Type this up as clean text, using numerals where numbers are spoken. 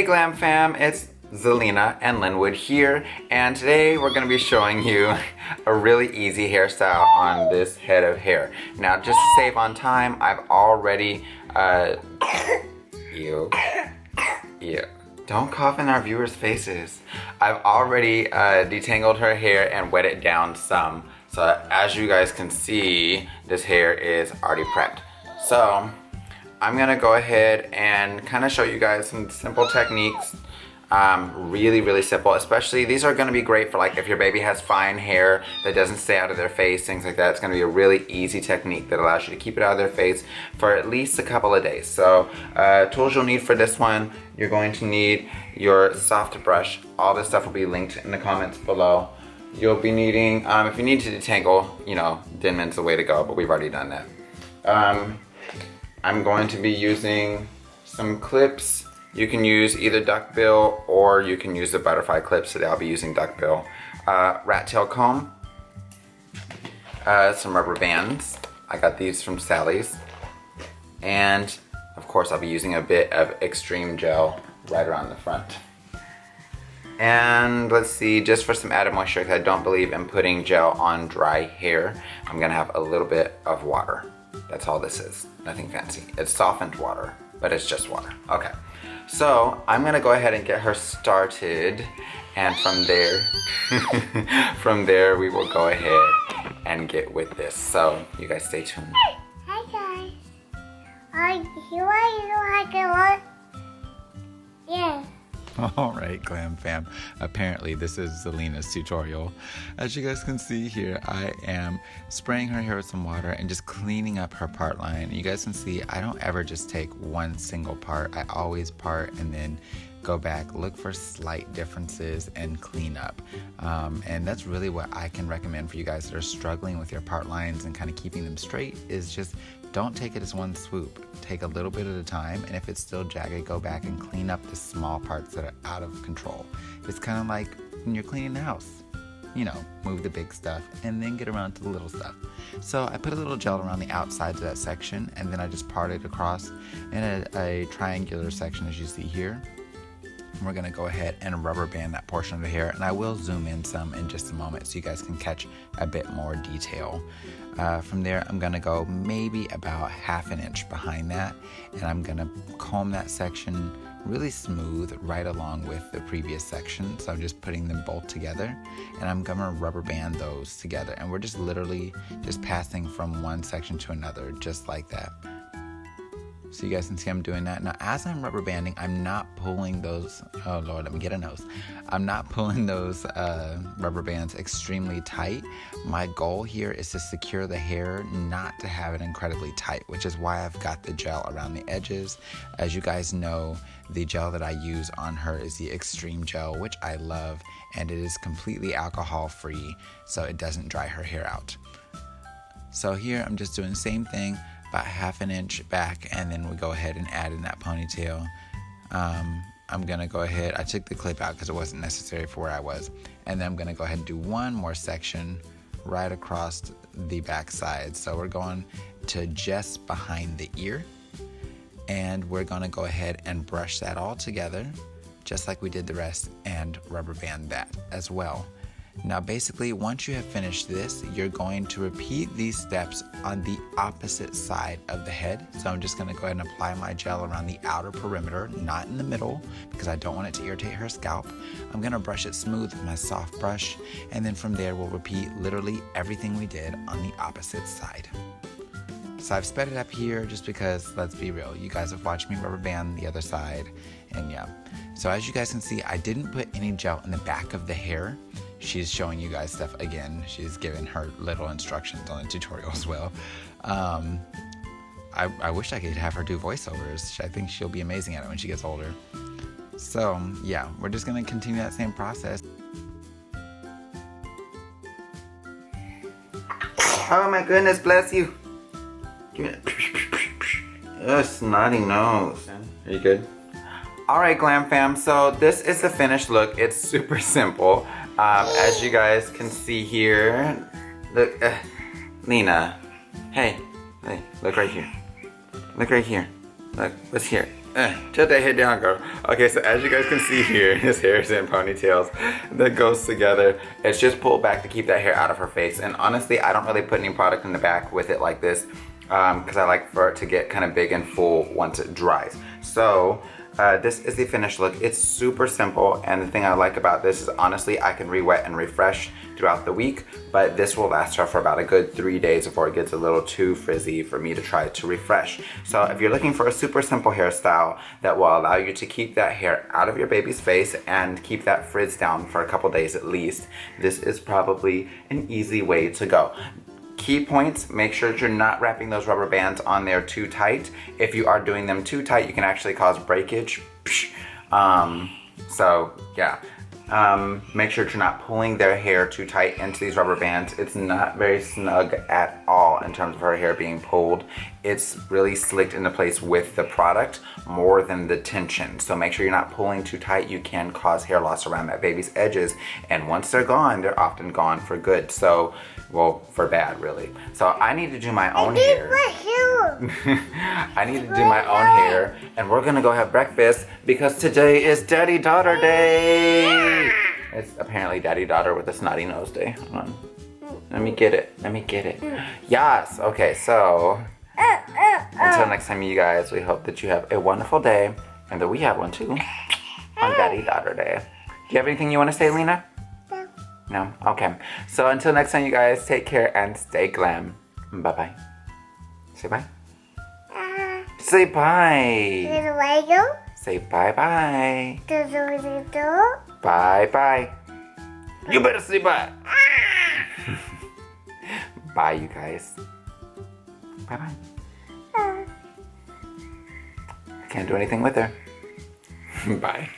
Hey Glam Fam, it's Zalina and Linwood here, and today we're going to be showing you a really easy hairstyle on this head of hair. Now, just to save on time, I've already, don't cough in our viewers' faces. I've already detangled her hair and wet it down some. So as you guys can see, this hair is already prepped. So I'm gonna go ahead and kind of show you guys some simple techniques. Really simple. Especially these are gonna be great for like if your baby has fine hair that doesn't stay out of their face, things like that. It's gonna be a really easy technique that allows you to keep it out of their face for at least a couple of days. So tools you'll need for this one, you're going to need your soft brush. All this stuff will be linked in the comments below. You'll be needing, if you need to detangle, you know, Denman's the way to go, but we've already done that. I'm going to be using some clips. You can use either duckbill or you can use the butterfly clips. Today I'll be using duckbill. Rat tail comb, some rubber bands. I got these from Sally's. And of course I'll be using a bit of extreme gel right around the front. And let's see, just for some added moisture, because I don't believe in putting gel on dry hair, I'm gonna have a little bit of water. That's all this is, nothing fancy. It's softened water, but it's just water. Okay, so I'm gonna go ahead and get her started, and from there we will go ahead and get with this. So you guys stay tuned. Hi guys. You want to like Yeah. Alright, Glam Fam. Apparently this is Zalina's tutorial. As you guys can see here, I am spraying her hair with some water and just cleaning up her part line. You guys can see I don't ever just take one single part. I always part and then go back, look for slight differences and clean up. And that's really what I can recommend for you guys that are struggling with your part lines and kind of keeping them straight, is just don't take it as one swoop. Take a little bit at a time, and if it's still jagged, go back and clean up the small parts that are out of control. It's kind of like when you're cleaning the house. You know, move the big stuff and then get around to the little stuff. So I put a little gel around the outsides of that section, and then I just parted across in a triangular section as you see here. We're gonna go ahead and rubber band that portion of the hair, and I will zoom in some in just a moment so you guys can catch a bit more detail. From there, I'm gonna go maybe about ½ an inch behind that, and I'm gonna comb that section really smooth right along with the previous section. So I'm just putting them both together, and I'm gonna rubber band those together, and we're just literally just passing from one section to another just like that. So you guys can see I'm doing that. Now as I'm rubber banding, I'm not pulling those, oh Lord, let me get a nose. I'm not pulling those rubber bands extremely tight. My goal here is to secure the hair, not to have it incredibly tight, which is why I've got the gel around the edges. As you guys know, the gel that I use on her is the extreme gel, which I love, and it is completely alcohol free, so it doesn't dry her hair out. So here I'm just doing the same thing, about ½ an inch back, and then we go ahead and add in that ponytail. I'm gonna go ahead, I took the clip out because it wasn't necessary for where I was, and then I'm gonna go ahead and do one more section right across the back side. So we're going to just behind the ear, and we're gonna go ahead and brush that all together just like we did the rest, and rubber band that as well. Now basically, once you have finished this, you're going to repeat these steps on the opposite side of the head. So I'm just going to go ahead and apply my gel around the outer perimeter, not in the middle, because I don't want it to irritate her scalp. I'm going to brush it smooth with my soft brush, and then from there we'll repeat literally everything we did on the opposite side. So I've sped it up here just because, let's be real, you guys have watched me rubber band the other side, and yeah. So as you guys can see, I didn't put any gel in the back of the hair. She's showing you guys stuff again. She's given her little instructions on the tutorial as well. I wish I could have her do voiceovers. I think she'll be amazing at it when she gets older. So yeah, we're just gonna continue that same process. Oh my goodness, bless you. Give me that. Oh, snotty nose. Are you good? Alright, Glam Fam, so this is the finished look. It's super simple. As you guys can see here, look, Lena, hey, look right here. Look right here. Look, what's here? Tilt that head down, girl. Okay, so as you guys can see here, his hair is in ponytails that goes together. It's just pulled back to keep that hair out of her face. And honestly, I don't really put any product in the back with it like this because I like for it to get kind of big and full once it dries. So this is the finished look. It's super simple, and the thing I like about this is honestly I can re-wet and refresh throughout the week, but this will last her for about a good 3 days before it gets a little too frizzy for me to try to refresh. So if you're looking for a super simple hairstyle that will allow you to keep that hair out of your baby's face and keep that frizz down for a couple days at least, this is probably an easy way to go. Key points, make sure that you're not wrapping those rubber bands on there too tight. If you are doing them too tight, you can actually cause breakage. So yeah, make sure that you're not pulling their hair too tight into these rubber bands. It's not very snug at all in terms of her hair being pulled. It's really slicked into place with the product more than the tension. So make sure you're not pulling too tight. You can cause hair loss around that baby's edges. And once they're gone, they're often gone for good. So, well, for bad really. So I need to do my own hair. I need to do my own hair. And we're gonna go have breakfast because today is Daddy-Daughter Day. It's apparently Daddy-Daughter with a snotty nose day. Hold on. Let me get it. Let me get it. Yes. Okay, so until next time, you guys, we hope that you have a wonderful day and that we have one too on Daddy-Daughter Day. Do you have anything you want to say, Lena? No? Okay. So until next time, you guys, take care and stay glam. Bye-bye. Say bye. Say bye. Say bye-bye. Bye-bye. You better say bye. Bye, you guys. Bye-bye. I can't do anything with her. Bye.